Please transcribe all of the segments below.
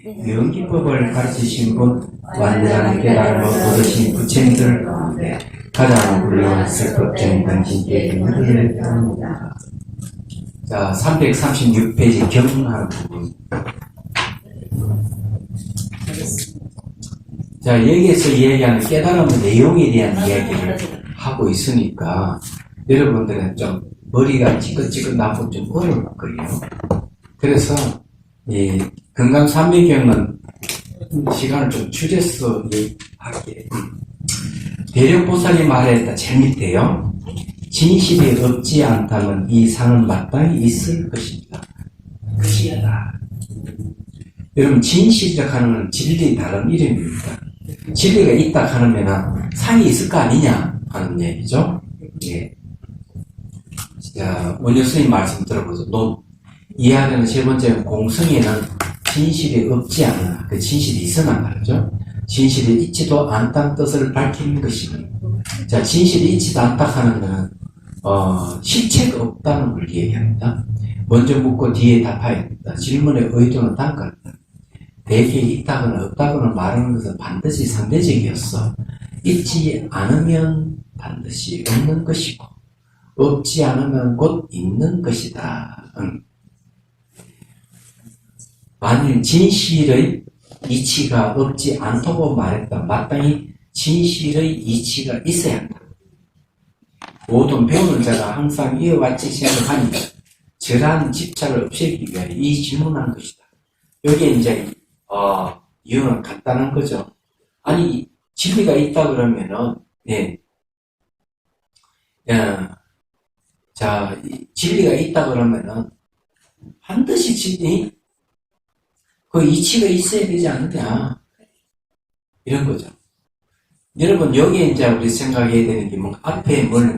명기법을 가르치신 분, 완전한 깨달음을 얻으신 부처님들 가운데 가장 훌륭한 설법적인 당신께 경의를 표합니다. 자, 336페이지 경하는 부분. 자, 여기에서 이야기하는 깨달음의 내용에 대한 이야기를 하고 있으니까 여러분들은 좀 머리가 찌긋찌긋하고 좀 어려울 거예요. 그래서 이 금강산매경은 시간을 좀 줄여서 할게요. 대력보살이 말했다. 제일 밑에요. 진실이 없지 않다면 이 상은 마땅히 있을 것입니다. 그시하다. 여러분, 진실이라고 하는 건 진리 다른 이름입니다. 진리가 있다 하면 상이 있을 거 아니냐 하는 얘기죠. 예. 자, 원효 스님 말씀 들어보죠. 이해하려는 세 번째, 공성에는 진실이 없지 않으나, 그 진실이 있으나 말이죠. 진실이 있지도 않다는 뜻을 밝히는 것이니. 자, 진실이 있지도 않다 하는 것은, 실체가 없다는 걸 얘기합니다. 먼저 묻고 뒤에 답해야 된다. 질문의 의도는 단가다. 대개 있다거나 없다거나 말하는 것은 반드시 상대적이었어. 있지 않으면 반드시 없는 것이고, 없지 않으면 곧 있는 것이다. 만일 진실의 이치가 없지 않다고 말했다. 마땅히 진실의 이치가 있어야 한다. 모든 배우는 자가 항상 이와 같이 생각하니 저러한 집착을 없애기 위하여 이 질문한 것이다. 여기에 이제 이유는 간단한 거죠. 아니, 진리가 있다 그러면은, 자, 진리가 있다 그러면은 반드시 그 이치가 있어야 되지 않느냐, 이런 거죠. 여러분, 여기에 이제 우리 생각해야 되는 게 뭔가 앞에 뭘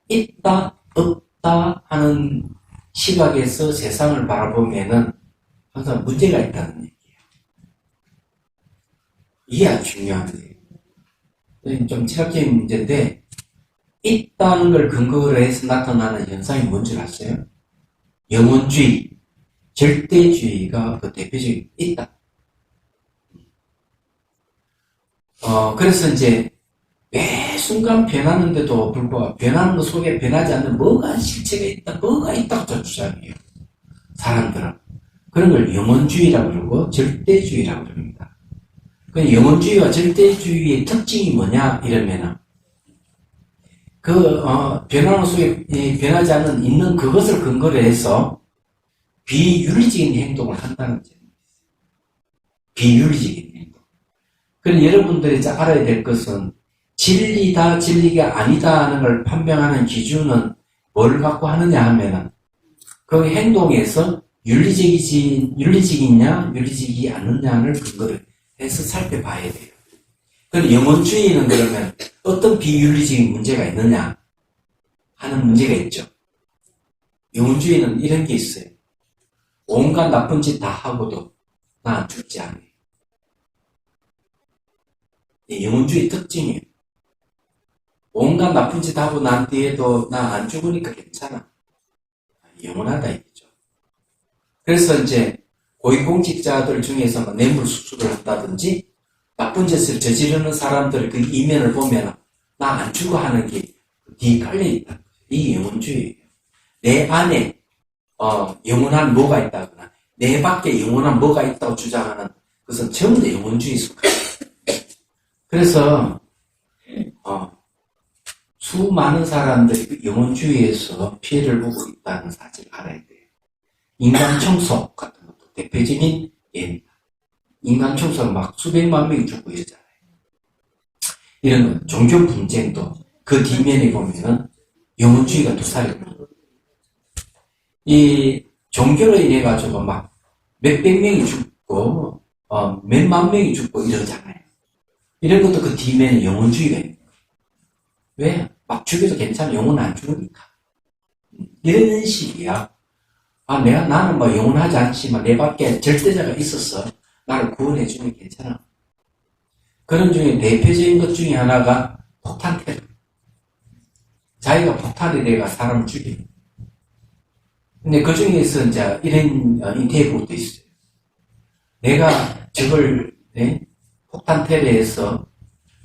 있다 없다 하는 시각에서 세상을 바라보면은 항상 문제가 있다는 얘기예요. 이게 아주 중요한 거예요. 좀 철학적인 문제인데, 있다는 걸 근거로 해서 나타나는 현상이 뭔지 아세요? 영원주의, 절대주의가 그 대표적인 있다. 그래서 이제 매 순간 변하는데도 불구하고 변하는 것 속에 변하지 않는 뭐가 실체가 있다, 뭐가 있다고 주장해요. 사람들은. 그런 걸 영원주의라고 그러고 절대주의라고 그럽니다. 그 영원주의와 절대주의의 특징이 뭐냐 이러면은 변하는 속에 변하지 않는 있는 그것을 근거로 해서 비윤리적인 행동을 한다는 점입니다. 비윤리적인 행동. 그럼 여러분들이 알아야 될 것은 진리다, 진리가 아니다 하는 걸 판명하는 기준은 뭘 갖고 하느냐 하면은 그 행동에서 윤리적이냐, 윤리적이지 않느냐를 근거로 해서 살펴봐야 돼요. 그럼 영원주의는 그러면 어떤 비윤리적인 문제가 있느냐 하는 문제가 있죠. 영원주의는 이런 게 있어요. 온갖 나쁜 짓 다 하고도 나 안 죽지 않아요. 영원주의 특징이에요. 온갖 나쁜 짓 하고 난 뒤에도 나 안 죽으니까 괜찮아. 영원하다 이거죠. 그래서 이제 고위공직자들 중에서 뇌물 수수를 한다든지 나쁜 짓을 저지르는 사람들 그 이면을 보면 나 안 죽어 하는 게 뒤에 깔려있다. 이게 영원주의예요. 내 안에 영원한 뭐가 있다거나 내 밖에 영원한 뭐가 있다고 주장하는 그것은 전부 다 영원주의 속해요. 그래서 수많은 사람들이 그 영원주의에서 피해를 보고 있다는 사실을 알아야 돼요. 인간 청소 같은 것도 대표적인 예입니다. 인간 청소가 막 수백만 명이 죽고 이러잖아요. 이런 건 종교 분쟁도 그 뒷면에 보면은 영원주의가 도사립니다. 이 종교로 인해 가지고 막 몇백 명이 죽고 몇만 명이 죽고 이러잖아요. 이런 것도 그 뒷면에 영원주의가 있는 거예요. 왜? 막 죽여도 괜찮아. 영혼은 안 죽으니까. 이런 식이야. 나는 뭐 영원하지 않지만 내 밖에 절대자가 있어서 나를 구원해주면 괜찮아. 그런 중에 대표적인 것 중에 하나가 폭탄 테러. 자기가 폭탄에 내가 사람을 죽여. 근데 그 중에서 이제 이런 인터뷰도 있어요. 내가 저걸 폭탄 테러에서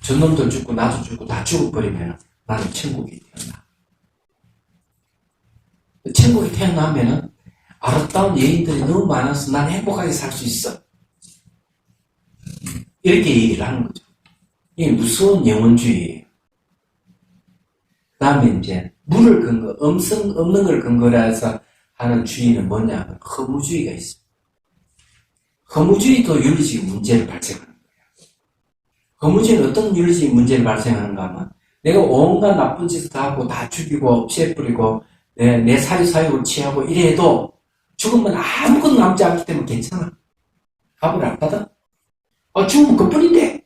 저놈도 죽고 나도 죽고 다 죽어버리면 나는 천국에 태어나. 천국에 태어나면은 아름다운 여인들이 너무 많아서 난 행복하게 살 수 있어. 이렇게 얘기를 하는 거죠. 이게 무서운 영혼주의예요. 그 다음에 이제 물을 근거, 없는 걸 근거로 해서 하는 주의는 뭐냐? 허무주의가 있어요. 허무주의도 윤리적 문제를 발생하는 거예요. 허무주의는 어떤 윤리적 문제를 발생하는가 하면 내가 온갖 나쁜 짓을 다 하고 다 죽이고 없애버리고 내 사유사욕을 취하고 이래도 죽으면 아무것도 남지 않기 때문에 괜찮아. 값을 안 받아? 죽으면 그뿐인데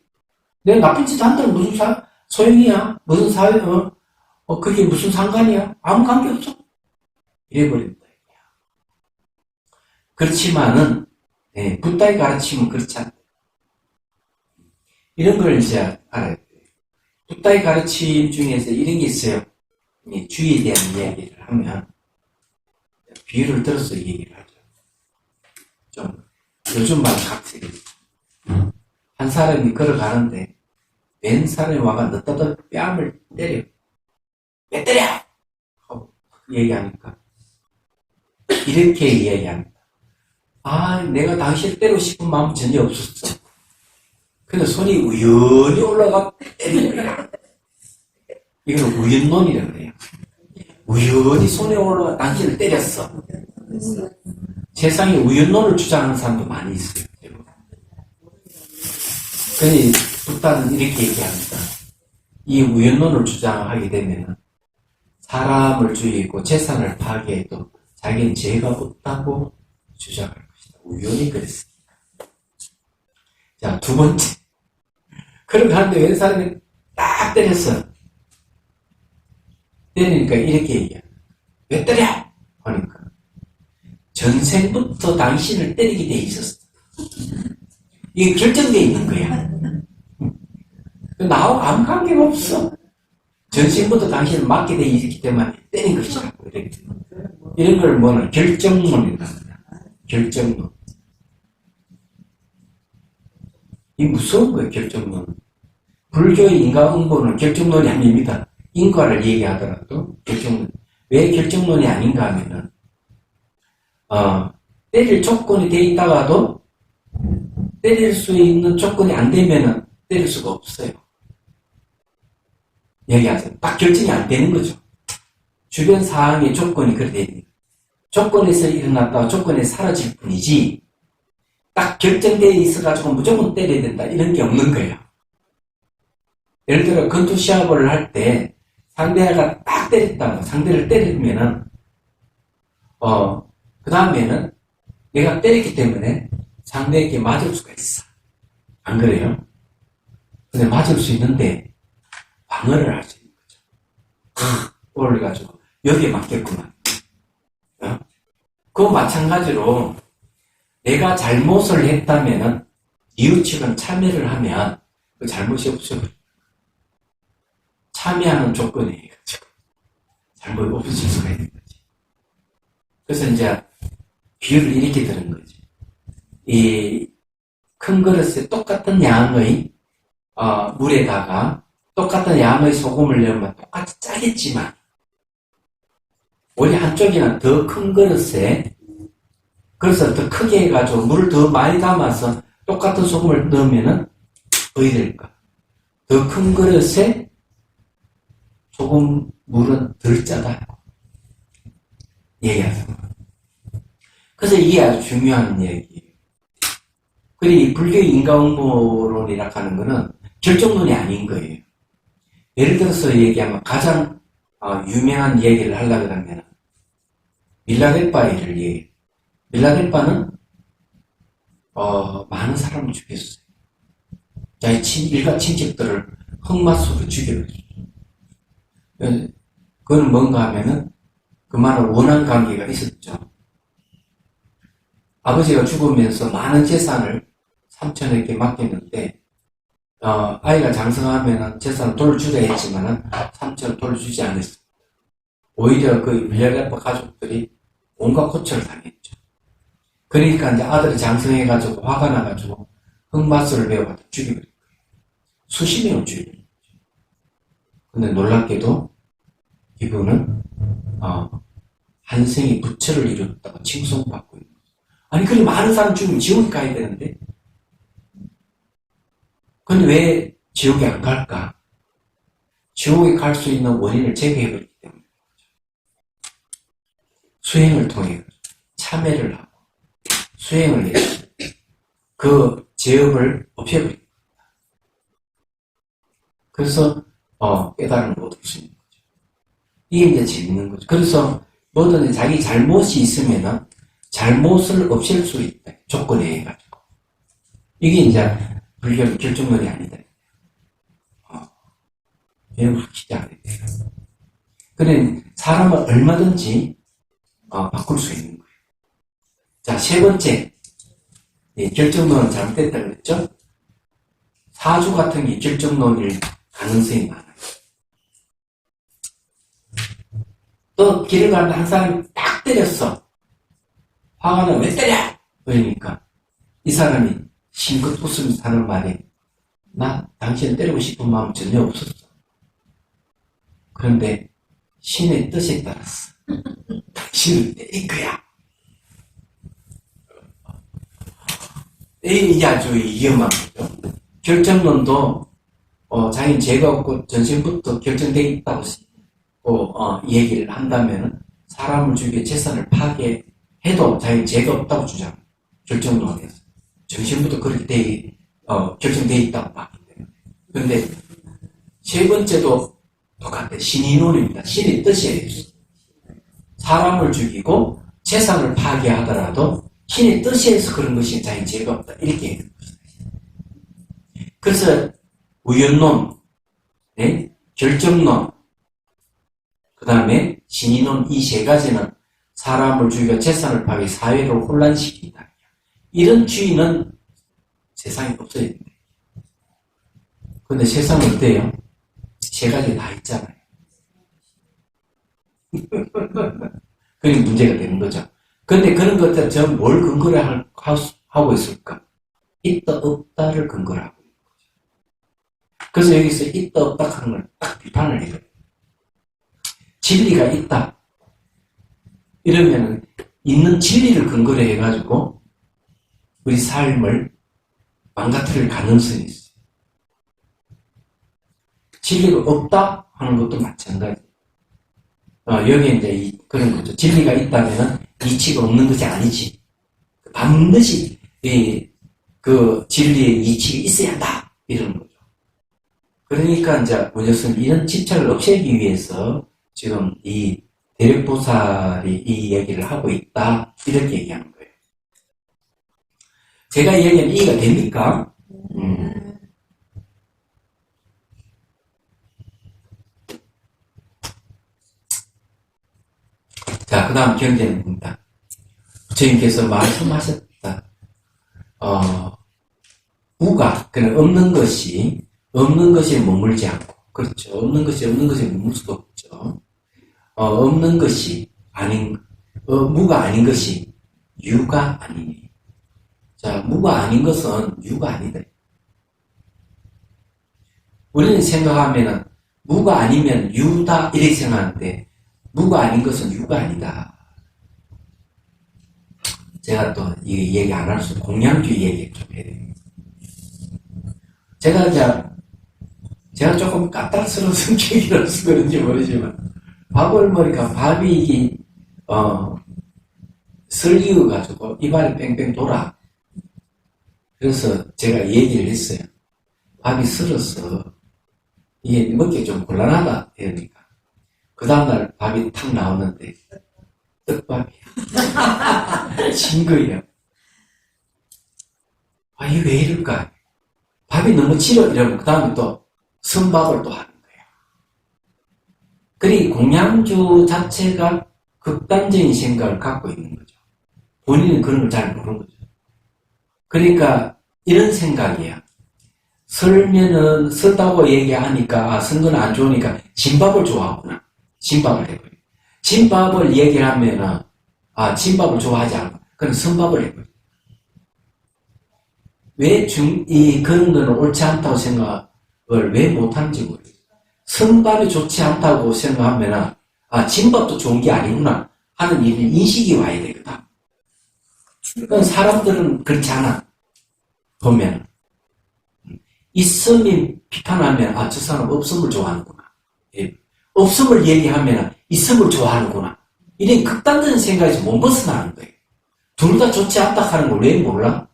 내가 나쁜 짓 한다면 무슨 소용이야? 무슨 사유, 그게 무슨 상관이야? 아무 관계 없어. 이래버린다. 그렇지만은 붓다의 가르침은 그렇지 않다. 이런 걸 이제 알아야 돼요. 붓다의 가르침 중에서 이런 게 있어요. 주의에 대한 이야기를 하면 비유를 들어서 얘기를 하죠. 좀 요즘 말 각색이 한 사람이 걸어가는데 왼 사람이 와가 늦다가 뺨을 때려. 왜 때려? 하고 얘기하니까 이렇게 이야기합니다. 내가 당신을 때리고 싶은 마음 전혀 없었어. 근데 손이 우연히 올라가 때리는 거야. 이걸 우연론이라고 그래요. 우연히 손에 올라가 당신을 때렸어. 세상에 우연론을 주장하는 사람도 많이 있어요. 그러니 붓다는 이렇게 얘기합니다. 이 우연론을 주장하게 되면 사람을 죽이고 재산을 파괴해도 자기는 죄가 없다고 주장할 것이다. 우연히 그랬습니다. 자, 두 번째. 그렇게 하는데 웬 사람이 딱 때렸어. 때리니까 이렇게 얘기합니다. 왜 때려? 하니까 전생부터 당신을 때리게 돼 있었어. 이게 결정되어 있는 거야. 나하고 아무 관계가 없어. 전생부터 당신을 맞게 돼 있기 때문에 때린 것이라고. 이런 걸 뭐는 결정론이라고 합니다. 결정론. 이 무서운 거예요, 결정론. 불교의 인과응보는 결정론이 아닙니다. 인과를 얘기하더라도 결정론. 왜 결정론이 아닌가 하면은, 때릴 조건이 돼 있다가도 때릴 수 있는 조건이 안 되면은 때릴 수가 없어요. 얘기하세요. 딱 결정이 안 되는 거죠. 주변 상황의 조건이 그렇게 됩니다. 조건에서 일어났다가 조건에 사라질 뿐이지, 딱 결정되어 있어가지고 무조건 때려야 된다. 이런 게 없는 거예요. 예를 들어, 권투 시합을 할 때 상대가 딱 때렸다고, 상대를 때리면은, 그 다음에는 내가 때렸기 때문에 상대에게 맞을 수가 있어. 안 그래요? 근데 맞을 수 있는데, 방어를 할 수 있는 거죠. 올려가지고, 여기에 맞겠구만. 그 마찬가지로, 내가 잘못을 했다면은, 이웃측은 참여를 하면, 그 잘못이 없어요. 참여하는 조건이에요. 잘못 없어질 수가 있는 거지. 그래서 이제, 비유를 이렇게 들은 거지. 이 큰 그릇에 똑같은 양의 물에다가 똑같은 양의 소금을 넣으면 똑같이 짜겠지만 오히려 한쪽이나 더 큰 그릇에 그래서 더 크게 해가지고 물을 더 많이 담아서 똑같은 소금을 넣으면은 어떻게 될까? 더 큰 그릇에 소금 물은 덜 짜다. 얘기하죠. 그래서 이게 아주 중요한 얘기예요. 그리고 불교의 인과응보론이라 하는 거는 결정론이 아닌 거예요. 예를 들어서 얘기하면 가장 유명한 얘기를 하려고 하면 밀라데빠를 얘기해요. 밀라데빠는 많은 사람을 죽였어요. 자기 일가 친척들을 흑마수로 죽여버렸어요. 그건 뭔가 하면은 그만한 원한 관계가 있었죠. 아버지가 죽으면서 많은 재산을 삼촌에게 맡겼는데, 아이가 장성하면 재산을 돌려주려 했지만은 삼촌은 돌려주지 않았습니다. 오히려 그 밀라데빠 가족들이 온갖 고초를 당했죠. 그러니까 이제 아들이 장성해가지고 화가 나가지고 흑마술을 배워가지고 죽여버린 거예요. 수십 명을 죽여버린 거죠. 근데 놀랍게도 이분은 한생이 부처를 이뤘다고 칭송받고 있는 거죠. 아니 그래 많은 사람 죽으면 지옥에 가야 되는데 근데 왜 지옥에 안 갈까? 지옥에 갈 수 있는 원인을 제거해버리기 때문에 수행을 통해 참회를 하고 수행을 해서 그 죄업을 없애버립니다. 그래서 깨달음을 얻을 수 있는 거죠. 이게 이제 재밌는 거죠. 그래서 뭐든 자기 잘못이 있으면은 잘못을 없앨 수 있다. 조건에 해가지고. 이게 이제 불교의 결정론이 아니다. 얘는 확실히 안 돼요. 그래, 사람은 얼마든지 바꿀 수 있는 거예요. 자, 세 번째. 결정론은 잘못됐다 그랬죠? 사주 같은 게 결정론일 가능성이 많아요. 또 길을 가는데 한 사람이 딱 때렸어. 화가 나, 왜 때려? 그러니까 이 사람이 싱긋 웃으면서 하는 말이 나 당신을 때리고 싶은 마음 전혀 없었어. 그런데 신의 뜻에 따랐어. 당신을 때릴 거야. 이게 아주 위험한 거죠. 결정론도 자기는 죄가 없고 전생부터 결정되어 있다고 얘기를 한다면 사람을 죽여 재산을 파괴해도 자기는 죄가 없다고 주장해요. 결정론에서. 전생부터 그렇게 결정되어 있다고 봤기 때문에. 그런데 세 번째도 똑같아요. 신인론입니다. 신의 뜻이에요. 사람을 죽이고 재산을 파괴하더라도 신의 뜻에서 그런 것이 자기 죄가 없다. 이렇게 얘기하는 것이다. 그래서 우연론, 결정론, 그 다음에 신인론 이 세 가지는 사람을 죽여 재산을 파괴 사회를 혼란시킨다. 이런 주의는 세상에 없어야 된다. 근데 세상은 어때요? 세 가지 다 있잖아요. 그게 문제가 되는 거죠. 근데 그런 것들 전 뭘 근거로 하고 있을까? 있다 없다를 근거로 하고 있는 거죠. 그래서 여기서 있다 없다 하는 걸 딱 비판을 해요. 진리가 있다. 이러면 있는 진리를 근거로 해가지고 우리 삶을 망가뜨릴 가능성이 있어요. 진리가 없다 하는 것도 마찬가지. 여기에 이제 그런 거죠. 진리가 있다면 이치가 없는 것이 아니지. 반드시 그 진리의 이치가 있어야 한다. 이런 거죠. 그러니까 이제 원효스는 이런 집착을 없애기 위해서 지금 이 대력보살이 이 얘기를 하고 있다. 이렇게 얘기하는 거예요. 제가 얘기하면 이해가 됩니까? 자, 그 다음 경제입니다. 부처님께서 말씀하셨다. 우가, 그는 없는 것이 머물지 않고, 그렇죠. 없는 것이 머물 수도 없죠. 없는 것이 무가 아닌 것이 유가 아니니. 자, 무가 아닌 것은 유가 아니다. 우리는 생각하면은, 무가 아니면 유다, 이렇게 생각하는데, 무가 아닌 것은 유가 아니다. 제가 또 이 얘기 안 할 수, 공양주의 얘기 좀 해야 돼요. 제가 조금 까탈스러운 성격이라서 그런지 모르지만, 밥을머리가 밥이 이게, 설기어가지고 입안이 뺑뺑 돌아. 그래서 제가 얘기를 했어요. 밥이 설어서, 이게 먹기 좀 곤란하다. 이러니까. 그 다음날 밥이 탁 나오는데 떡밥이야. 진 거예요. 이게 왜 이럴까? 밥이 너무 질어 이러면 그 다음에 또 선밥을 또 하는 거예요. 그리고 공양주 자체가 극단적인 생각을 갖고 있는 거죠. 본인은 그런 걸 잘 모르는 거죠. 그러니까 이런 생각이야. 설다고 얘기하니까 선 거는 안 좋으니까 진밥을 좋아하구나. 진밥을 해버려. 진밥을 얘기를 하면은 진밥을 좋아하지 않아. 그건 선박을 해버려. 왜 그런 거는 옳지 않다고 생각을 왜 못하는지 모르겠어요. 선밥이 좋지 않다고 생각하면, 진밥도 좋은 게 아니구나 하는 인식이 와야 되거든. 그건 사람들은 그렇지 않아. 보면. 있음이 비판하면, 저 사람 없음을 좋아하는구나. 예. 없음을 얘기하면, 있음을 좋아하는구나. 이런 극단적인 생각에서 못 벗어나는 거예요. 둘 다 좋지 않다 하는 걸 왜 몰라?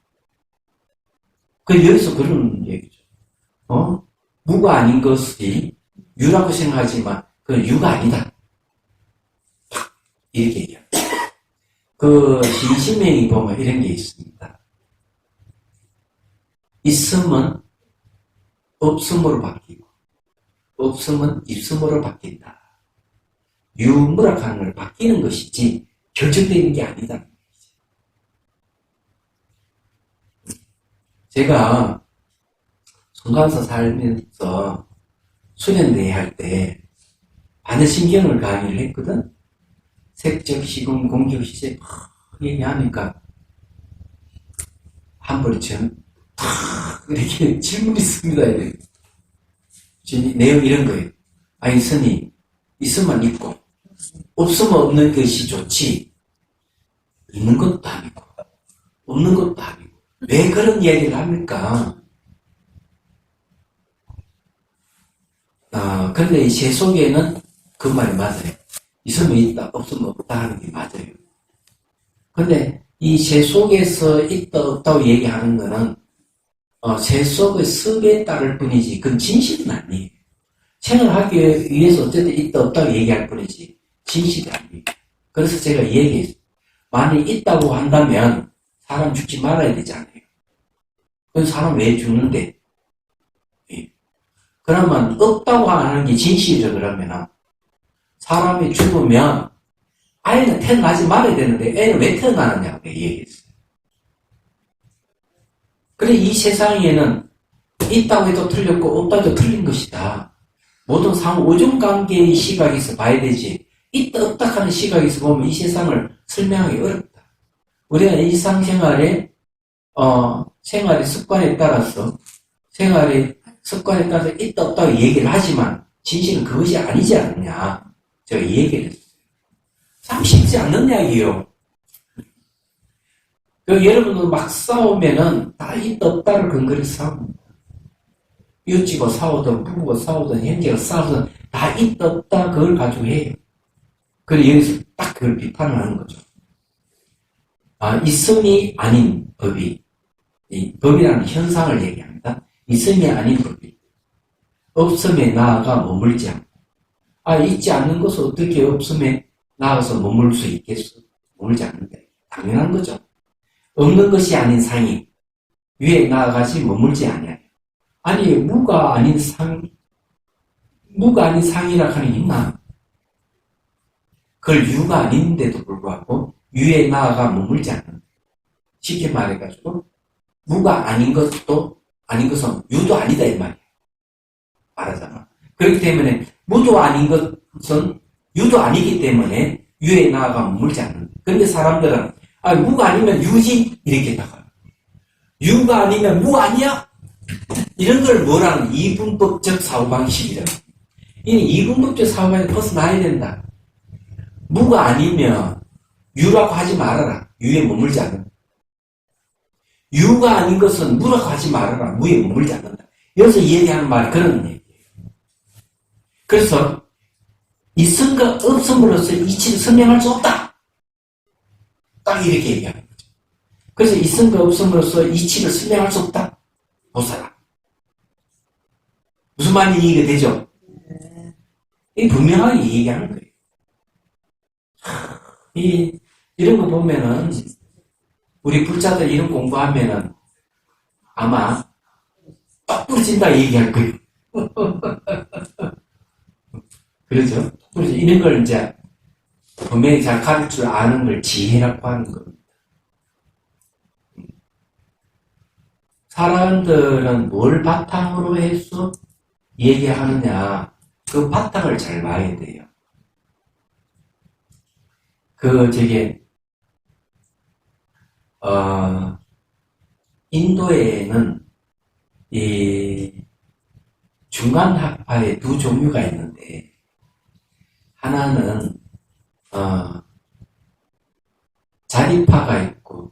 여기서 그런 얘기죠. 무가 아닌 것이 유라고 생각하지만, 그건 유가 아니다. 이렇게 얘기합니다. 진심행이 보면 이런 게 있습니다. 있음은 없음으로 바뀌고, 없음은 있음으로 바뀐다. 유무락하는 걸 바뀌는 것이지, 결정되는 게 아니다. 제가 송가에서 살면서 수련회 할 때 반야신경을 강의를 했거든. 색적, 시공, 공격, 시제 얘기하니까 한 번에 전 이렇게 질문이 있습니다. 내용 이런 거예요. 스님, 있으면 있고 없으면 없는 것이 좋지, 있는 것도 아니고 없는 것도 아니고 왜 그런 이야기를 합니까? 근데 이 세 속에는 그 말이 맞아요. 있으면 있다, 없으면 없다 하는 게 맞아요. 근데 이 세 속에서 있다, 없다고 얘기하는 거는, 세 속의 습에 따를 뿐이지, 그건 진실은 아니에요. 생활하기 위해서 어쨌든 있다, 없다고 얘기할 뿐이지, 진실이 아니에요. 그래서 제가 얘기했어요. 만약 있다고 한다면, 사람 죽지 말아야 되지 않아요? 그럼 사람 왜 죽는데? 그러면 없다고 하는 게 진실이죠. 그러면 사람이 죽으면 아이는 태어나지 말아야 되는데 애는 왜 태어나느냐고 얘기했어요. 그래, 이 세상에는 있다고 해도 틀렸고 없다고 해도 틀린 것이다. 모든 상호오존관계의 시각에서 봐야 되지, 있다 없다 하는 시각에서 보면 이 세상을 설명하기 어렵다. 우리가 일상생활에 생활의 습관에 따라서 있다 없다고 얘기를 하지만 진실은 그것이 아니지 않느냐, 제가 이 얘기를 했어요. 참 쉽지 않는 이야기예요. 여러분들 막 싸우면은 다 있다 없다를 근거로 싸웁니다. 이웃집과 싸우든 부부가 싸우든 형제가 싸우든 다 있다 없다 그걸 가지고 해요. 그래서 여기서 딱 그걸 비판을 하는 거죠. 있음이 아닌 법이, 이 법이라는 현상을 얘기합니다. 있음이 아닌 법이 없음에 나아가 머물지 않고, 있지 않는 것은 어떻게 없음에 나아가서 머물 수 있겠어? 머물지 않는데 당연한 거죠. 없는 것이 아닌 상이 위에 나아가지 머물지 아니하요. 무가 아닌 상이라 하는 게 있나? 그걸 유가 아닌데도 불구하고 위에 나아가 머물지 않는다. 쉽게 말해가지고 무가 아닌 것은 유도 아니다 이 말이에요. 말하잖아. 그렇기 때문에 무도 아닌 것은 유도 아니기 때문에 유에 나아가 머물지 않는다. 그런데 사람들은 무가 아니면 유지 이렇게 나가요. 유가 아니면 무 아니야? 이런 걸 뭐라는 이분법적 사고방식이라. 이 이분법적 사고방식을 벗어나야 된다. 무가 아니면 유라고 하지 말아라. 유에 머물지 않는다. 유가 아닌 것은 무라고 하지 말아라. 무에 머물지 않는다. 여기서 얘기하는 말이 그런 얘기예요. 그래서 있음과 없음으로써 이치를 설명할 수 없다. 딱 이렇게 얘기하는 거죠. 그래서 있음과 없음으로써 이치를 설명할 수 없다. 못 살아. 무슨 말인지 이해가 되죠? 이 분명하게 얘기하는 거예요. 이런 거 보면은 우리 불자들 이런 공부하면은 아마 딱 부러진다 얘기할 거예요. 그렇죠? 그래서 이런 걸 이제 분명히 잘 가르칠 줄 아는 걸 지혜라고 하는 겁니다. 사람들은 뭘 바탕으로 해서 얘기하느냐, 그 바탕을 잘 봐야 돼요. 인도에는 이 중간 학파의 두 종류가 있는데, 하나는 자리파가 있고,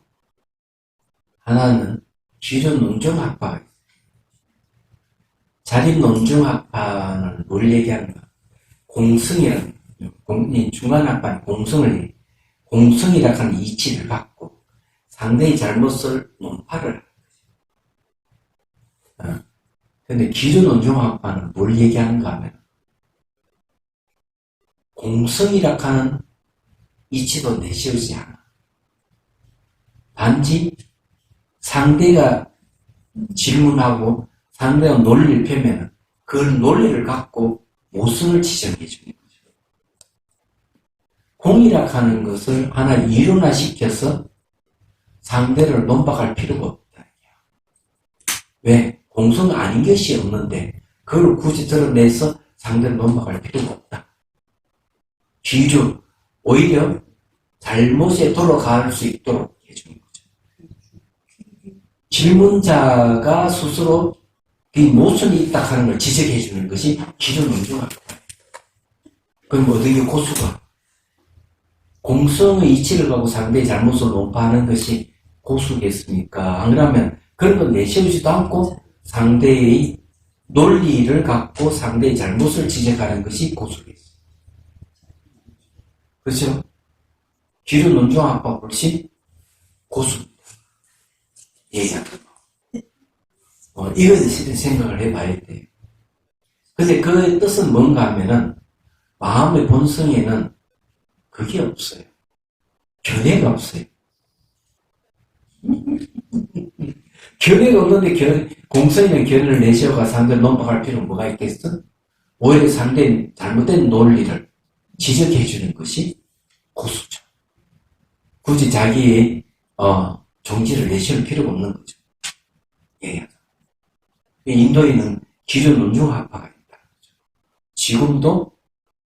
하나는 기존논증학파가 있어요. 자립논증학파는 뭘 얘기하는가? 공성이라는, 중간학파는 공성이라고 하는 이치를 갖고 상대의 잘못을 논파를 하는 거죠. 근데 기존논증학파는 뭘 얘기하는가 하면, 공성이라고 하는 이치도 내세우지 않아. 단지 상대가 질문하고 상대가 논리를 펴면 그 논리를 갖고 모순을 지적해 주는 거죠. 공이라고 하는 것을 하나 이론화시켜서 상대를 논박할 필요가 없다. 왜? 공성 아닌 것이 없는데 그걸 굳이 드러내서 상대를 논박할 필요가 없다. 기준, 오히려 잘못에 돌아갈 수 있도록 해주는 거죠. 질문자가 스스로 이 모순이 있다 하는 걸 지적해 주는 것이 기존 논증학파. 그럼 어떻게 고수가 공성의 이치를 갖고 상대의 잘못을 논파하는 것이 고수겠습니까? 안 그러면 그런 건 내세우지도 않고 상대의 논리를 갖고 상대의 잘못을 지적하는 것이 고수겠습니다. 그렇죠? 기존 논증학파 훨씬 고수입니다. 얘기하는 거. 이건 실은 생각을 해봐야 돼요. 근데 그 뜻은 뭔가 하면은 마음의 본성에는 그게 없어요. 견해가 없어요. 견해가 없는데 공성이나 견해를 내세워가 상대를 논박할 필요는 뭐가 있겠어? 오히려 상대의 잘못된 논리를 지적해주는 것이 고수죠. 굳이 자기의 정지를 내세울 필요가 없는 거죠. 예. 인도에는 기존 논증학파가 있다. 지금도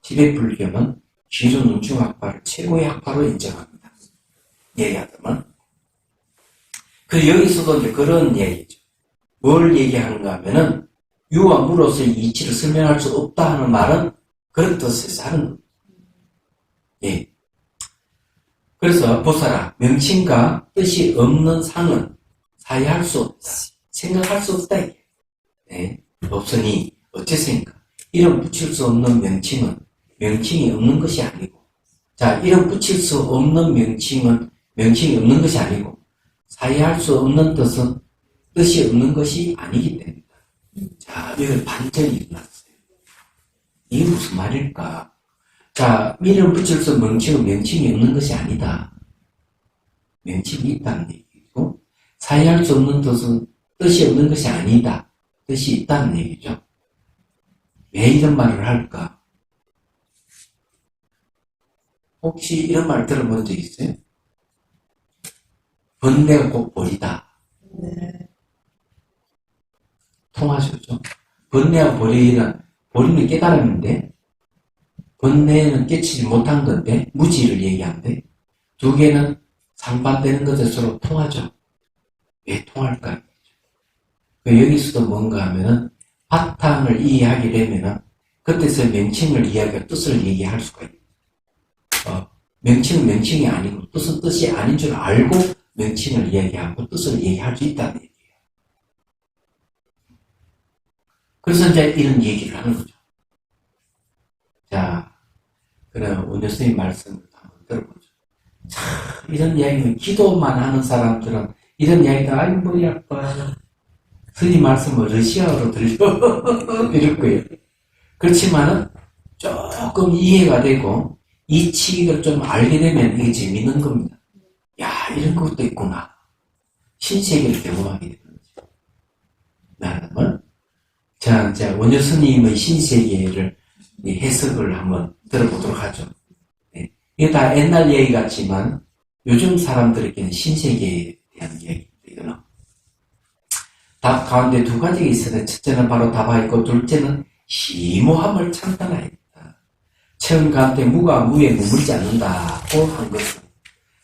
티베트 불교는 기존 논증학파를 최고의 학파로 인정합니다. 얘기하자면 여기서도 이제 그런 얘기죠. 뭘 얘기하는가 하면은 유와 무로서의 이치를 설명할 수 없다 하는 말은 그런 뜻에서 하는 겁니다. 예. 그래서 보살아, 명칭과 뜻이 없는 상은 사이할 수 없다. 생각할 수 없다. 네. 없으니 어째서인가? 이름 붙일 수 없는 명칭은 명칭이 없는 것이 아니고, 자, 이름 붙일 수 없는 명칭은 명칭이 없는 것이 아니고, 사이할 수 없는 뜻은 뜻이 없는 것이 아니기 때문이다. 자, 이걸 반전이 일어났어요. 이게 무슨 말일까? 자, 이름 붙일 수 없는 명칭은 명칭이 없는 것이 아니다. 명칭이 있다는 얘기고, 사이할 수 없는 뜻은 뜻이 없는 것이 아니다. 뜻이 있다는 얘기죠. 왜 이런 말을 할까? 혹시 이런 말 들어본 적 있어요? 번뇌가 곧 보리다. 네. 통하셨죠? 번뇌와 보리는 깨달음인데, 번뇌는 깨치지 못한 건데, 무지를 얘기하는데, 두 개는 상반되는 것에 서로 통하죠. 왜 통할까요? 여기서도 뭔가 하면은 바탕을 이해하게 되면은 그때서 명칭을 이해하고 뜻을 얘기할 수가 있어요. 명칭은 명칭이 아니고 뜻은 뜻이 아닌 줄 알고 명칭을 이야기하고 뜻을 얘기할 수 있다는 얘기예요. 그래서 이제 이런 얘기를 하는 거죠. 자, 그럼 원효 스님 말씀을 한번 들어보죠. 참, 이런 이야기는 기도만 하는 사람들은 이런 이야기가 아이 머리 아파. 스님 말씀을 러시아어로 들려 이럴 거예요. 그렇지만은 조금 이해가 되고 이치를 좀 알게 되면 이게 재밌는 겁니다. 야, 이런 것도 있구나. 신세계를 경험하게 되는 거죠. 나는 자, 이제 원효 스님의 신세계를 해석을 한번 들어보도록 하죠. 네. 이게 다 옛날 얘기 같지만 요즘 사람들에게는 신세계에 대한 얘기입니다. 이거는 답 가운데 두 가지가 있어요. 첫째는 바로 다바있고 둘째는 심오함을 창단하였다. 체험 가운데 무가 무에 머물지 않는다고 한 것은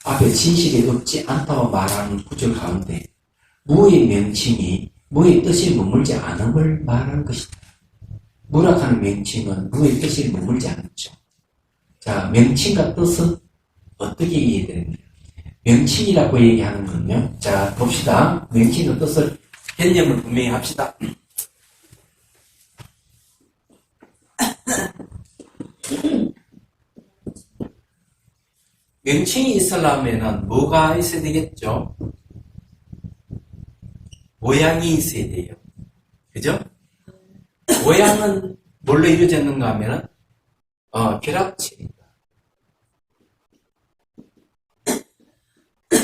앞에 진실이 없지 않다고 말하는 구절 가운데 무의 명칭이 무의 뜻이 머물지 않음을 말하는 것이다. 무라하는 명칭은 무의 뜻이 머물지 않죠. 자, 명칭과 뜻은 어떻게 이해됩니까? 명칭이라고 얘기하는 건요. 자, 봅시다. 명칭과 뜻을 개념을 분명히 합시다. 명칭이 있으려면 뭐가 있어야 되겠죠? 모양이 있어야 돼요. 그죠? 모양은 뭘로 이루어졌는가 하면은, 결합체입니다.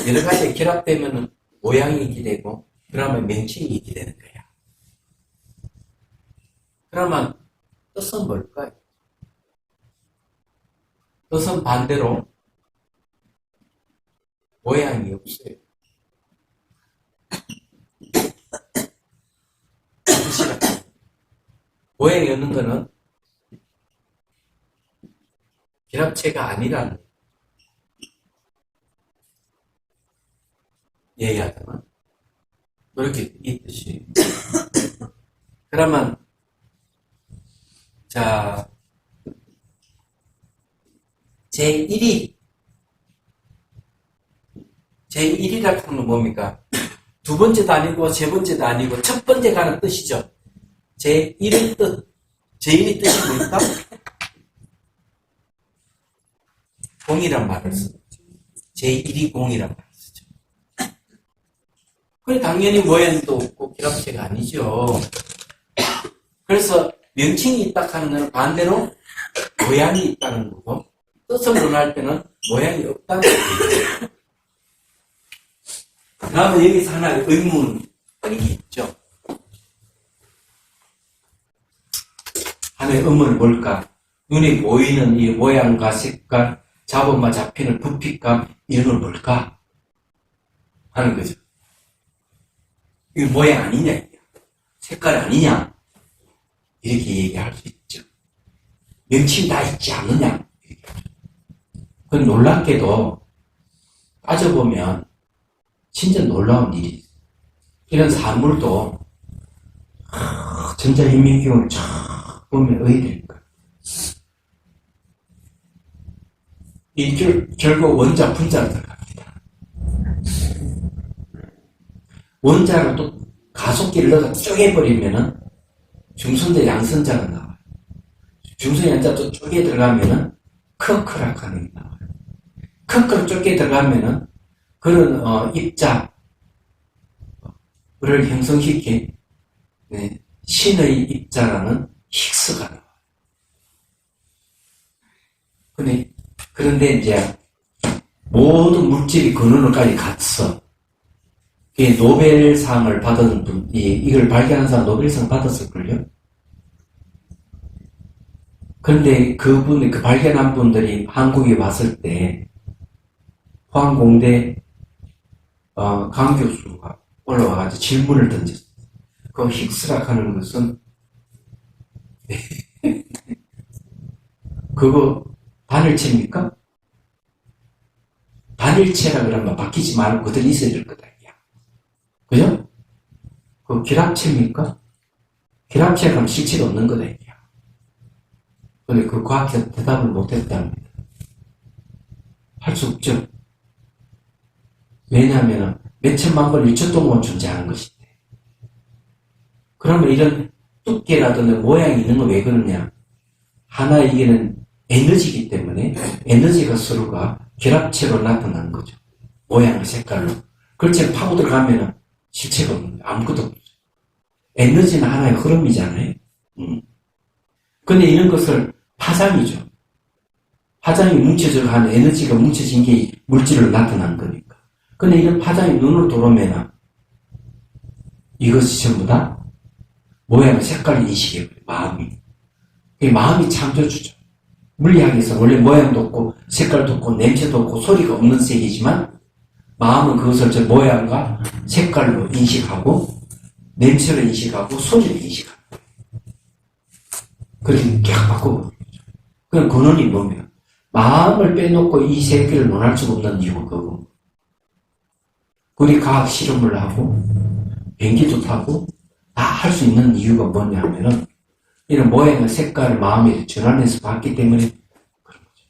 여러 가지 결합되면 모양이 있게 되고, 그러면 명칭이 있게 되는 거야. 그러면 뜻은 뭘까요? 뜻은 반대로 모양이 없어요. 모양이 없는 거는 결합체가 아니라는 얘기하자면 그렇게 있듯이. 그러면 자 제1이라고 하는 건 뭡니까? 두 번째도 아니고 세 번째도 아니고 첫 번째 가는 뜻이죠. 제1의 뜻. 제1의 뜻이 뭘까? 공이란 말을 쓰죠. 제1이 공이란 말을 쓰죠. 그래 당연히 모양도 없고 결합체가 아니죠. 그래서 명칭이 있다 하는 것은 반대로 모양이 있다는 거고, 뜻을 논할 때는 모양이 없다는 거예요. 그러면 여기서 하나의 의문이 있죠. 하나의 의문은 뭘까? 눈에 보이는 이 모양과 색깔, 잡음과 잡히는 부피감, 이런 건 뭘까? 하는 거죠. 이거 모양 아니냐? 색깔 아니냐? 이렇게 얘기할 수 있죠. 명칭이 다 있지 않느냐? 그 놀랍게도 따져보면 진짜 놀라운 일이 있어요. 이런 사물도 전자인민경을 쫙 보면 의될까? 이 결국 원자, 분자로 들어갑니다. 원자로 또 가속기를 넣어서 쪼개버리면은 중선자, 양선자가 나와요. 중선, 양자 또 쪼개 들어가면은 커크락하는 게 나와요. 커크를 쪼개 들어가면은 그런 입자를 형성시킨 신의 입자라는 힉스가 나와요. 그런데 이제 모든 물질이 근원으로까지 갔어. 노벨상을 받은 분, 이걸 발견한 사람 노벨상 받았을걸요? 그런데 그 발견한 분들이 한국에 왔을 때, 포항공대, 강 교수가 올라와가지고 질문을 던졌어요. 그 힉스라 하는 것은, 그거 단일체입니까? 단일체라 그러면 바뀌지 말고 그대로 있어야 될 거다. 그죠? 그 결합체입니까? 결합체가 그럼 실체가 없는 거다. 근데 그 과학자 대답을 못했답니다. 할 수 없죠. 왜냐하면 몇 천만 번 1초 동안 존재하는 것인데. 그러면 이런 두께라든지 모양이 있는 건 왜 그러냐? 하나의 이게는 에너지이기 때문에 에너지가 서로가 결합체로 나타나는 거죠. 모양과 색깔로. 그렇지 파고 들어가면은 실체가 없는 거예요. 아무것도 없어요. 에너지는 하나의 흐름이잖아요. 근데 이런 것을 파장이죠. 파장이 뭉쳐져 가는 에너지가 뭉쳐진 게 물질로 나타난 거니까. 근데 이런 파장이 눈으로 들어오면 이것이 전부 다 모양, 색깔을 인식해요. 마음이. 마음이 창조주죠. 물리학에서 원래 모양도 없고 색깔도 없고 냄새도 없고 소리가 없는 세계지만 마음은 그것을 저 모양과 색깔로 인식하고 냄새를 인식하고 소리를 인식하고 그렇게 계속 바꿔버리죠. 그럼 근원이 뭐냐? 마음을 빼놓고 이 세계를 논할 수 없는 이유가 그거. 우리 과학 실험을 하고 비행기도 타고 다 할 수 있는 이유가 뭐냐 하면은 이런 모양의 색깔을 마음에 전환해서 봤기 때문에 그런 거죠.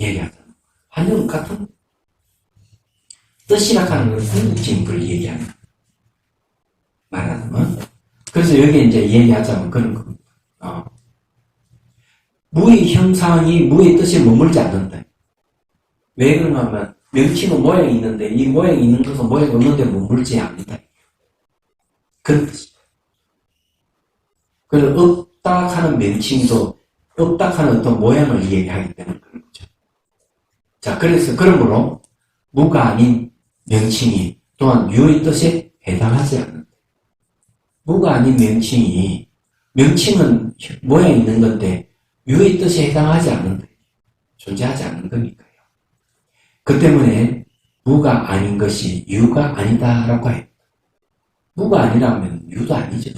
얘기하잖아. 환경 같은 뜻이라 하는 건 궁극적인 걸 얘기하는 말하자면. 그래서 여기 이제 얘기하자면 그런 겁니다. 무의 형상이 무의 뜻에 머물지 않는다. 왜 그런가 하면 명칭은 모양이 있는데 이 모양이 있는 것은 모양이 없는데 머물지 않는다. 그런 뜻이죠. 그래서 없다 하는 명칭도 없다 하는 어떤 모양을 얘기하기 때문에 그런 거죠. 자, 그래서 그러므로 무가 아닌 명칭이 또한 유의 뜻에 해당하지 않는다. 무가 아닌 명칭은 모양이 있는 건데 유의 뜻에 해당하지 않는다. 존재하지 않는 거니까요. 그 때문에 무가 아닌 것이 유가 아니다라고 해요. 무가 아니라면 유도 아니죠.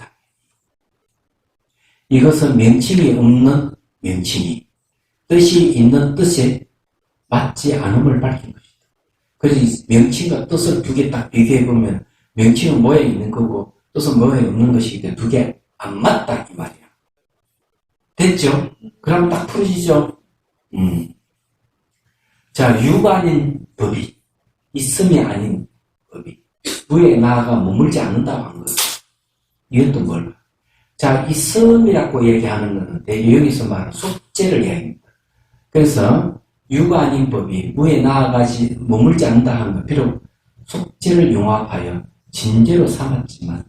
이것은 명칭이 없는 명칭이 뜻이 있는 뜻에 맞지 않음을 밝힌 것이다. 그래서 명칭과 뜻을 두 개 딱 비교해보면 명칭은 모양이 있는 거고 뜻은 모양이 없는 것이기 때문에 두 개 안 맞다 이 말이야. 됐죠? 그럼 딱 풀어지죠? 자, 유가 아닌 법이 있음이 아닌 법이 무에 나아가 머물지 않는다고 한 거예요. 이건 또 뭘까? 자, 있음이라고 얘기하는 거는 여기서 말하는 속죄를 얘기합니다. 그래서 유가 아닌 법이 무에 나아가지 머물지 않는다 하는 것, 비록 속죄를 융합하여 진죄로 삼았지만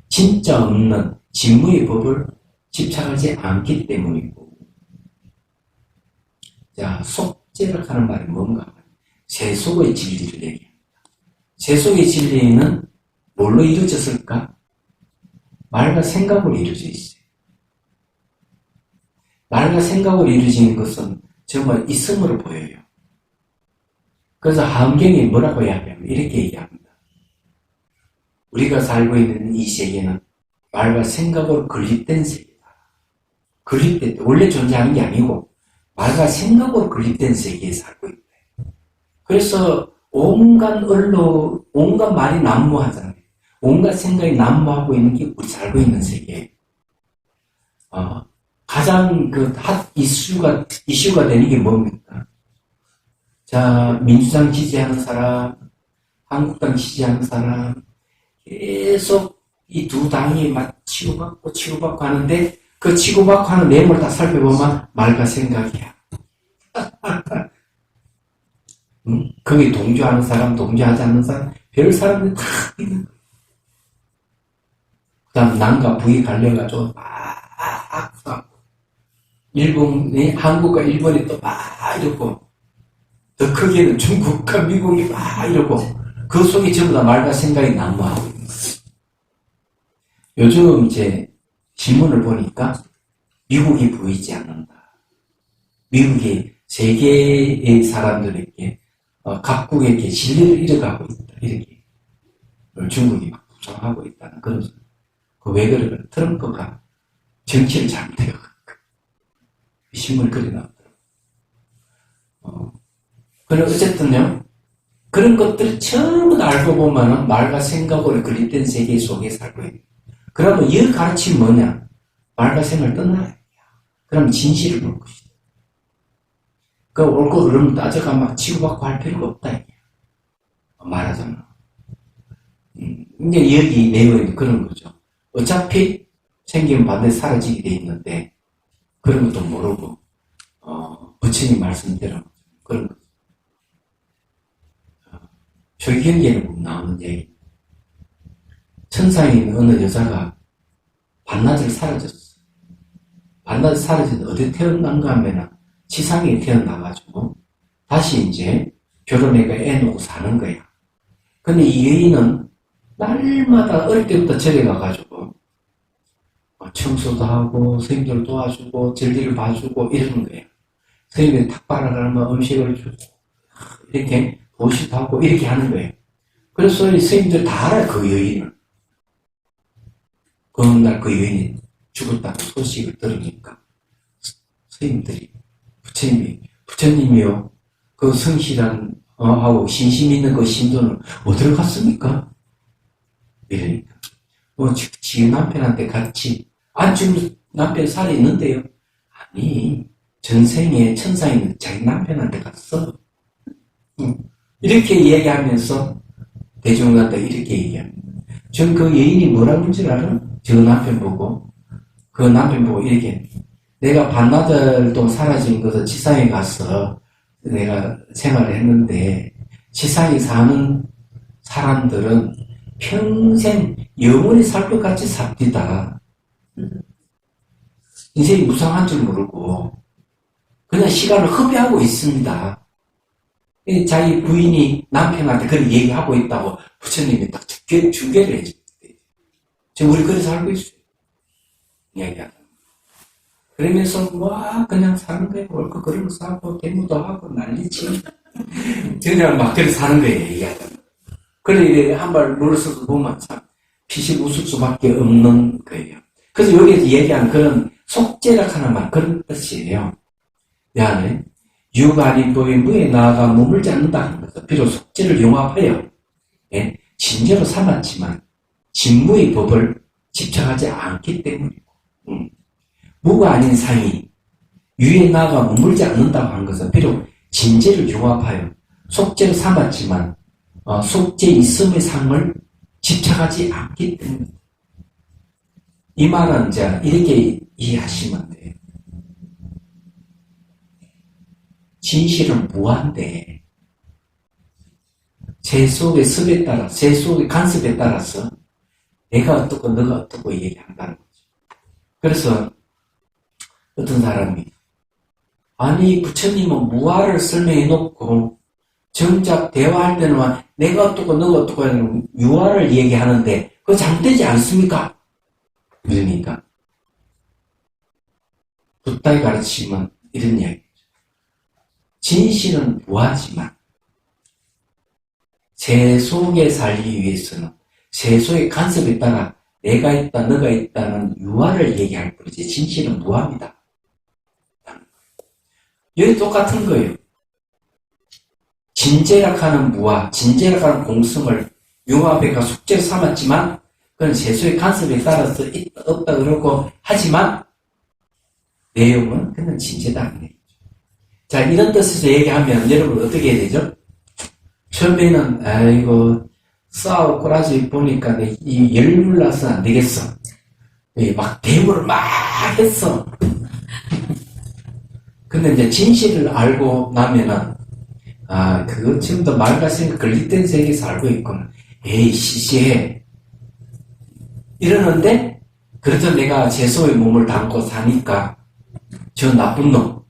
진짜 없는 진무의 법을 집착하지 않기 때문이고. 자, 속죄를 하는 말이 뭔가? 세속의 진리를 얘기합니다. 세속의 진리는 뭘로 이루어졌을까? 말과 생각으로 이루어져 있어요. 말과 생각으로 이루어지는 것은 정말 있음으로 보여요. 그래서 하음경이 뭐라고 이야기하면 이렇게 얘기합니다. 우리가 살고 있는 이 세계는 말과 생각으로 건립된 세계다. 건립된, 원래 존재하는 게 아니고 말과 생각으로 건립된 세계에 살고 있다. 그래서 온갖 말이 난무하잖아요. 온갖 생각이 난무하고 있는 게 우리 살고 있는 세계예요. 가장 핫 이슈가 되는 게 뭡니까? 자, 민주당 지지하는 사람, 한국당 지지하는 사람, 계속 이 두 당이 막 치고받고 하는데 그 치고받고 하는 내용을 다 살펴보면 말과 생각이야. 거기 동조하는 사람, 동조하지 않는 사람, 별 사람들 다 있는 거예요. 그 다음 남과 북이 갈려가지고 막 한국과 일본이 또 막 이러고 더 크게는 중국과 미국이 막 이러고 그 속에 전부 다 말과 생각이 난무하고 있는 거예요. 요즘 이제 신문을 보니까 미국이 보이지 않는다. 미국이 세계의 사람들에게 각국에게 진리를 잃어가고 있다. 이렇게 중국이 막 부정하고 있다는 그런 소리. 왜 그럴까? 트럼프가 정치를 잘못해요. 신문을 그려놨더라고요. 그래 어쨌든요. 그런 것들을 전부 다 알고 보면은 말과 생각으로 건립된 세계 속에 살고 있는. 그러면 이 가르침이 뭐냐? 말과 생각을 떠나야. 그럼 진실을 볼 것이다. 그 옳고 그름을 따져가 막 치고받고 할 필요가 없다. 말하자면. 이제 여기 내용이 그런 거죠. 어차피 생기면 반드시 사라지게 돼 있는데 그런 것도 모르고 부처님 말씀대로 그런 거죠. 초기경제를 보면 나오는 얘기. 천상에 있는 어느 여자가 반나절 사라졌어. 반나절 사라졌는데 어디 태어난가 하면 지상에 태어나가지고 다시 이제 결혼해가 애 놓고 사는 거야. 근데 이 여인은 날마다 어릴 때부터 절에 가가지고 청소도 하고 선생님들 도와주고 절기를 봐주고 이러는 거예요. 선생님들이 탁발을 하면 음식을 주고 이렇게 보시도 하고 이렇게 하는 거예요. 그래서 선생님들 다 알아요. 그 여인을. 그 어느 날 그 여인이 죽었다고 소식을 들으니까 선생님들이 부처님이요, 그 성실한, 하고 신심 있는 그 신도는 어디로 갔습니까? 이러니까. 지금 남편한테 같이, 지금 남편 살아 있는데요. 아니, 전생에 천상에 자기 남편한테 갔어. 이렇게 얘기하면서 대중한테 이렇게 얘기합니다. 전 그 여인이 뭐라고 그런 줄 알아? 저 남편 보고. 그 남편 보고 이렇게. 내가 반나절 동안 사라진 것을 지상에 가서 내가 생활을 했는데, 지상에 사는 사람들은 평생 영원히 살 것 같이 삽디다. 인생이 무상한 줄 모르고 그냥 시간을 허비하고 있습니다. 자기 부인이 남편한테 그런 얘기하고 있다고 부처님이 딱 중계를 해줍니다. 지금 우리 그래서 알고 있어요. 이야기하다. 그러면서 그냥 사는 거예요. 옳고 그런 거 사고 대무도 하고 난리치. 그냥 막 그렇게 사는 거예요. 얘기하다. 그래 한발 물러서서 보면 참 피식 웃을 수밖에 없는 거예요. 그래서 여기에서 얘기하는 그런 속죄라 하는 말 그런 뜻이에요. 야는 유가리 보인부에 나아가 머물지 않는다는 것은 비록 속죄를 용합하여 진죄로 삼았지만 진무의 법을 집착하지 않기 때문이고 무가 아닌 상이 유에 나아가 머물지 않는다고 하는 것은 비록 진죄를 용합하여 속죄로 삼았지만 속죄 있음의 상을 집착하지 않기 때문입니다. 이 말은 이제 이렇게 이해하시면 돼요. 진실은 무한데 제 속의 습에 따라, 제 속의 간섭에 따라서 내가 어떻고 너가 어떻고 얘기한다는 거죠. 그래서 어떤 사람이 아니 부처님은 무아를 설명해 놓고 정작 대화할 때는 내가 어떻고 너가 어떻고 하는 유아를 얘기하는데 그거 잘못되지 않습니까? 그러니까 붓다의 가르침은 이런 이야기죠. 진실은 무하지만 제 속에 살기 위해서는 제 속의 간섭에 따라 내가 있다 너가 있다는 유아를 얘기할 뿐이지 진실은 무합니다. 여기 똑같은 거예요. 진제락하는 무아, 진제락하는 공성을 융합해가 숙제로 삼았지만 그건 세수의 간섭에 따라서 있다 없다 그러고 하지만 내용은 그냥 진제다. 자, 이런 뜻에서 얘기하면 여러분 어떻게 해야 되죠? 처음에는 아이고 싸우고 꼬라지 보니까 이 열불나서 안 되겠어. 막 대부를 막 했어. 근데 이제 진실을 알고 나면은 그거 지금도 말가생각 걸리던 세계에서 알고 있구나. 에이 시시해. 이러는데 그래도 내가 제 속의 몸을 담고 사니까 저 나쁜 놈.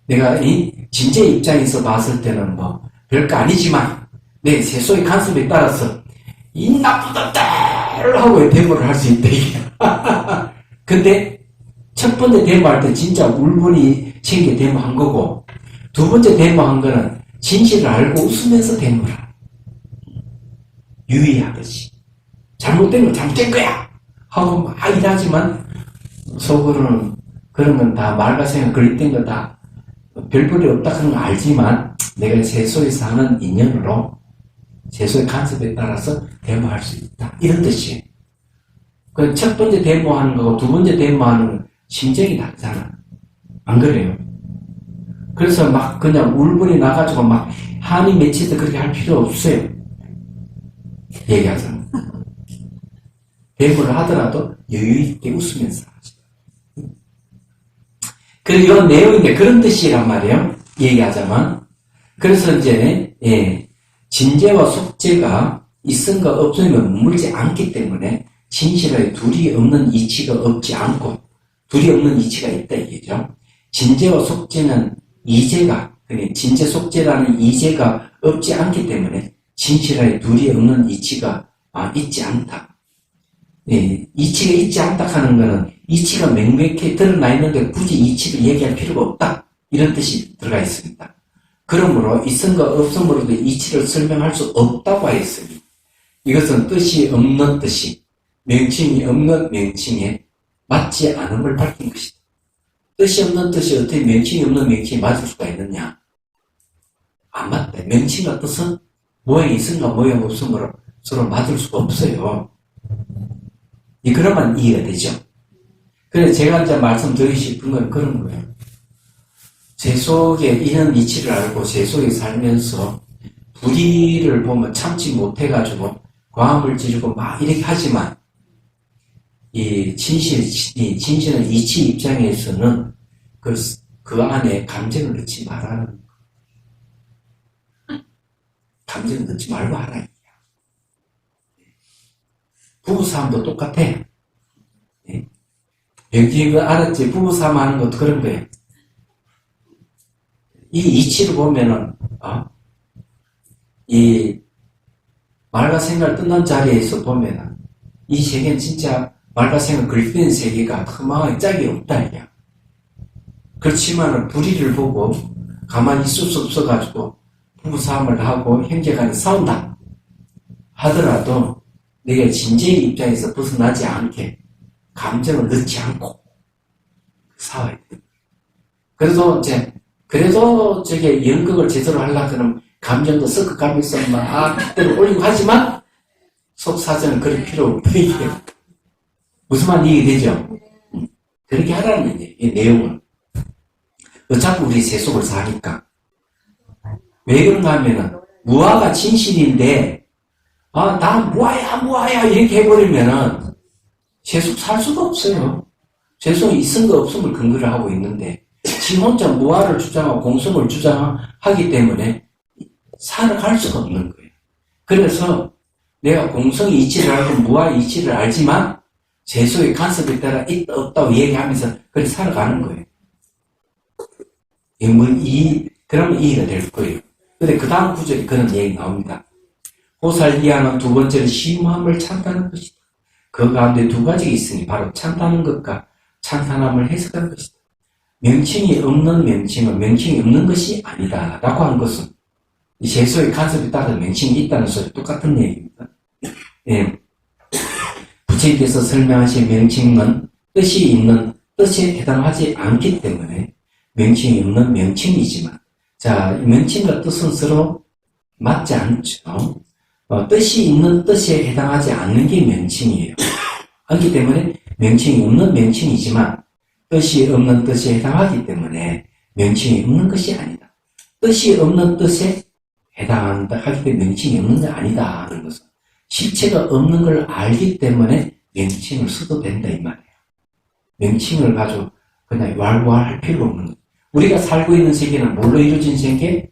내가 이 진제 입장에서 봤을 때는 뭐 별거 아니지만 내 제 속의 간섭에 따라서 이 나쁜 놈들 하고 데모를 할 수 있다 이게. 근데 첫 번째 데모할 때 진짜 울분이 생겨 데모한 거고 두 번째 데모한 거는 진실을 알고 웃으면서 데모라. 유의하듯이 잘못된 건 잘못된 거야 하고 막 일하지만 속으로는 그런 건 다 말과 생각 걸리던 거 다 별볼이 없다 하는 거 알지만 내가 제 속에서 하는 인연으로 제 속의 간섭에 따라서 데모할 수 있다 이런 뜻이에요. 그 첫 번째 데모하는 거고 두 번째 데모하는 건 심정이 다르잖아. 안 그래요? 그래서 막 그냥 울분이 나가지고 막 한이 맺히듯 그렇게 할 필요 없어요. 얘기하잖아. 데모를 하더라도 여유있게 웃으면서 하죠. 그리고 이 내용인데 그런 뜻이란 말이에요. 얘기하자면. 그래서 이제 진제와 속제가 있음과 없음을 머물지 않기 때문에 진실에 둘이 없는 이치가 없지 않고 둘이 없는 이치가 있다 이게죠. 진제와 속제는 이제가 진제 속제라는 이제가 없지 않기 때문에 진실에 둘이 없는 이치가 있지 않다. 이치가 있지 않다 하는 것은 이치가 명백히 드러나 있는데 굳이 이치를 얘기할 필요가 없다 이런 뜻이 들어가 있습니다. 그러므로 있음과 없음으로도 이치를 설명할 수 없다고 하였으니 이것은 뜻이 없는 뜻이 명칭이 없는 명칭에 맞지 않음을 밝힌 것이다. 뜻이 없는 뜻이 어떻게 명칭이 없는 명칭이 맞을 수가 있느냐? 안 맞다. 명칭과 뜻은 모양이 있음과 모양 없음으로 서로 맞을 수가 없어요. 그러면 이해가 되죠. 그래서 제가 이제 말씀드리고 싶은 건 그런 거예요. 제 속에 이런 이치를 알고 제 속에 살면서 불의를 보면 참지 못해가지고 과음을 지르고 막 이렇게 하지만 이 진실은 이치 입장에서는 그 안에 감정을 넣지 말라는 거예요. 감정을 넣지 말고 하라. 부부싸움도 똑같아. 여기 이거 알았지? 부부싸움 하는 것도 그런 거예요. 이 이치를 보면은, 이 말과 생각을 뜯는 자리에서 보면은, 이 세계는 진짜 말과 생각을 그리는 세계가 그만한 짝이 없다, 이게. 그렇지만은 불의를 보고 가만히 있을 수 없어가지고 부부싸움을 하고 형제간에 싸운다 하더라도 내가 진지의 입장에서 벗어나지 않게 감정을 넣지 않고 싸워야 돼. 그래도 저게 연극을 제대로 하려고 그러면 감정도 섞어 가면서 그때로 올리고 하지만 속사정은 그럴 필요 없고 이게 무슨 말 이해되죠? 그렇게 하라는 얘기예요. 이 내용은. 어차피 우리 세 속을 사니까. 왜 그런가 하면은 무아가 진실인데 나 무아야 이렇게 해버리면은 세속 살 수가 없어요. 세속이 있은 거 없음을 근거를 하고 있는데 지 혼자 무아를 주장하고 공성을 주장하기 때문에 살아갈 수가 없는 거예요. 그래서 내가 공성의 이치를 알고 무아의 이치를 알지만 세속의 간섭에 따라 있다 없다고 얘기하면서 그렇게 살아가는 거예요. 그러면 이해가 될 거예요. 근데 그 다음 구절이 그런 얘기 나옵니다. 호살이하는 두 번째는 심함을 찬탄하는 것이다. 그 가운데 두 가지가 있으니 바로 찬탄하는 것과 찬탄함을 해석하는 것이다. 명칭이 없는 명칭은 명칭이 없는 것이 아니다 라고 한 것은 이 세속의 간섭에 따라 명칭이 있다는 소리 똑같은 얘기입니다. 부처님께서 설명하신 명칭은 뜻이 있는 뜻에 해당하지 않기 때문에 명칭이 없는 명칭이지만 명칭과 뜻은 서로 맞지 않죠. 뜻이 있는 뜻에 해당하지 않는 게 명칭이에요. 그렇기 때문에 명칭이 없는 명칭이지만 뜻이 없는 뜻에 해당하기 때문에 명칭이 없는 것이 아니다. 뜻이 없는 뜻에 해당한다 하기 때문에 명칭이 없는 게 아니다 하는 것은 실체가 없는 걸 알기 때문에 명칭을 써도 된다 이 말이에요. 명칭을 가지고 그냥 왈왈할 필요가 없는 거예요. 우리가 살고 있는 세계는 뭘로 이루어진 세계?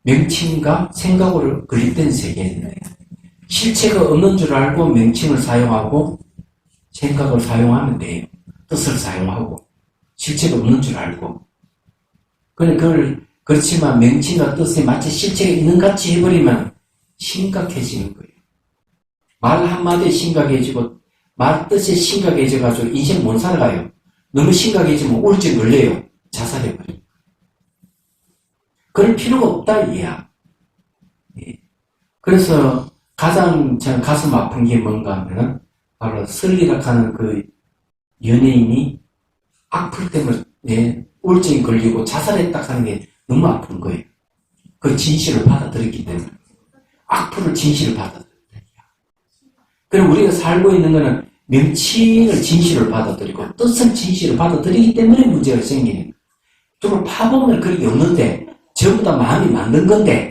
명칭과 생각으로 그립된 세계인데 실체가 없는 줄 알고 명칭을 사용하고 생각을 사용하면 돼요. 뜻을 사용하고 실체가 없는 줄 알고 그렇지만 명칭과 뜻에 마치 실체가 있는 같이 해버리면 심각해지는 거예요. 말 한마디에 심각해지고 말 뜻에 심각해져가지고 인생 못 살아가요. 너무 심각해지면 우울증 걸려요. 자살해버려요. 그럴 필요가 없다 이야. 그래서 가장 전 가슴 아픈 게 뭔가 하면 바로 설리락 하는 그 연예인이 악플 때문에 우울증이 걸리고 자살했다 하는 게 너무 아픈 거예요. 그 진실을 받아들였기 때문에. 악플을 진실을 받아들였다. 그럼 우리가 살고 있는 거는 명칭을 진실을 받아들이고 뜻을 진실을 받아들이기 때문에 문제가 생기는 거예요. 또 파보면 그런 게 없는데 전부 다 마음이 만든 건데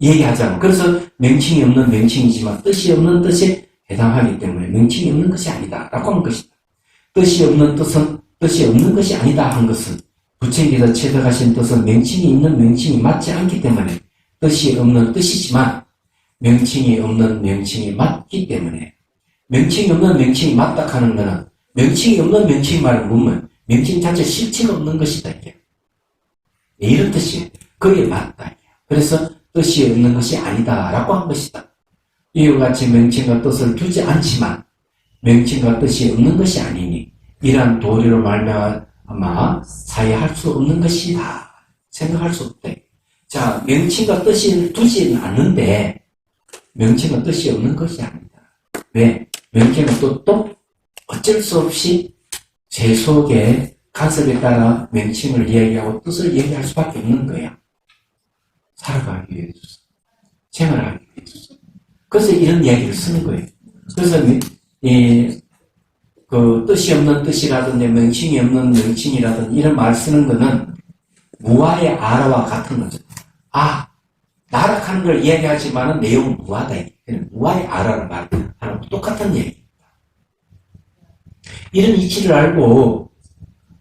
얘기하자면 그래서 명칭이 없는 명칭이지만 뜻이 없는 뜻에 해당하기 때문에 명칭이 없는 것이 아니다 라고 하는 것이다. 뜻이 없는 뜻은 뜻이 없는 것이 아니다 한 것은 부처님께서 채택하신 뜻은 명칭이 있는 명칭이 맞지 않기 때문에 뜻이 없는 뜻이지만 명칭이 없는 명칭이 맞기 때문에 명칭이 없는 명칭이 맞다 하는 것은 명칭이 없는 명칭이 말은 뭐면 명칭 자체 실체가 없는 것이다 이게. 이런 뜻이에요. 그게 맞다. 그래서 뜻이 없는 것이 아니다 라고 한 것이다. 이와 같이 명칭과 뜻을 두지 않지만 명칭과 뜻이 없는 것이 아니니 이러한 도리로 말미암아 사이할 수 없는 것이다. 생각할 수 없다. 자, 명칭과 뜻이 두지는 않는데 명칭과 뜻이 없는 것이 아니다. 왜? 명칭은 또 어쩔 수 없이 제 속에 간섭에 따라 명칭을 이야기하고 뜻을 이야기할 수밖에 없는 거예요. 살아가기 위해서, 생활하기 위해서. 그래서 이런 이야기를 쓰는 거예요. 그래서 그 뜻이 없는 뜻이라든지 명칭이 없는 명칭이라든지 이런 말 쓰는 거는 무아의 아라와 같은 거죠. 나락하는 걸 이야기하지만 내용은 무아다. 무아의 아라를 말하는 똑같은 얘기입니다. 이런 이치를 알고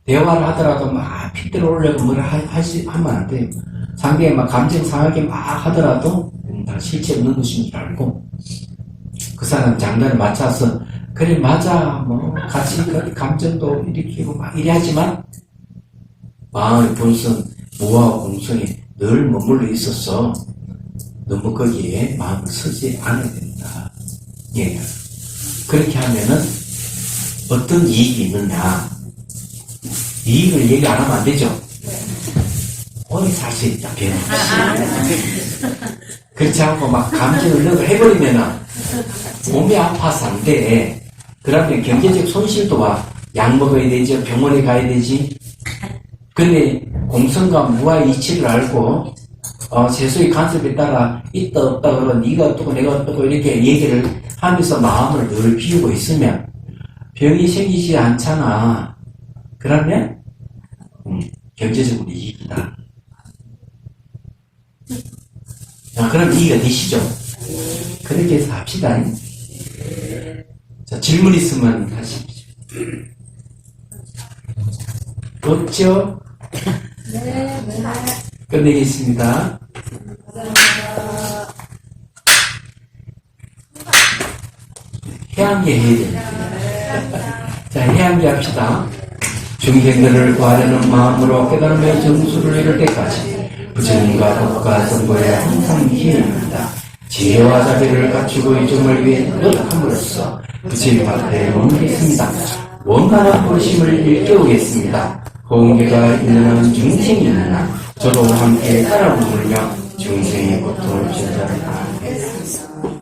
대화를 하더라도 막 핏대로 올려고 뭘 하면 안 돼요. 상대가 막 감정 상하게 막 하더라도 다 실체 없는 것인 줄 알고 그 사람 장단을 맞춰서 그래 맞아 뭐 같이 감정도 일으키고 막 이래 하지만 마음의 본성 무아와 공성에 늘 머물러 있어서 너무 거기에 마음을 쓰지 않아야 된다. 예. 그렇게 하면은 어떤 이익이 있느냐. 이익을 얘기 안 하면 안 되죠. 오래 살 수 있다. 변함없이. 그렇지 않고 막 감정을 넣어 해버리면은 몸이 아파서 안 돼. 그러면 경제적 손실도 와. 약 먹어야 되죠. 병원에 가야 되지. 근데 공성과 무아의 이치를 알고 세수의 간섭에 따라 있다 없다 그러면 네가 어떻고 내가 어떻고 이렇게 얘기를 하면서 마음을 늘 비우고 있으면 병이 생기지 않잖아. 그러면 경제적으로 이익이다. 그럼 이익이 되시죠? 그렇게 해서 합시다. 자, 질문 있으면 하십시오. 없죠? 네. 끝내겠습니다. 해양계 해야 됩니다. 자, 해양계 합시다. 중생들을 구하려는 마음으로 깨달음의 정수를 이룰 때까지 부처님과 법과 선거에 항상 기회입니다. 지혜와 자비를 갖추고 이점을 위해 노력함으로써 부처님 앞에 머무르겠습니다. 원만한 부르심을 일깨우겠습니다. 호응계가 있는 한 중생이 있는 한 저도 함께 따라 머물며 중생의 고통을 진짜로 당하겠습니다.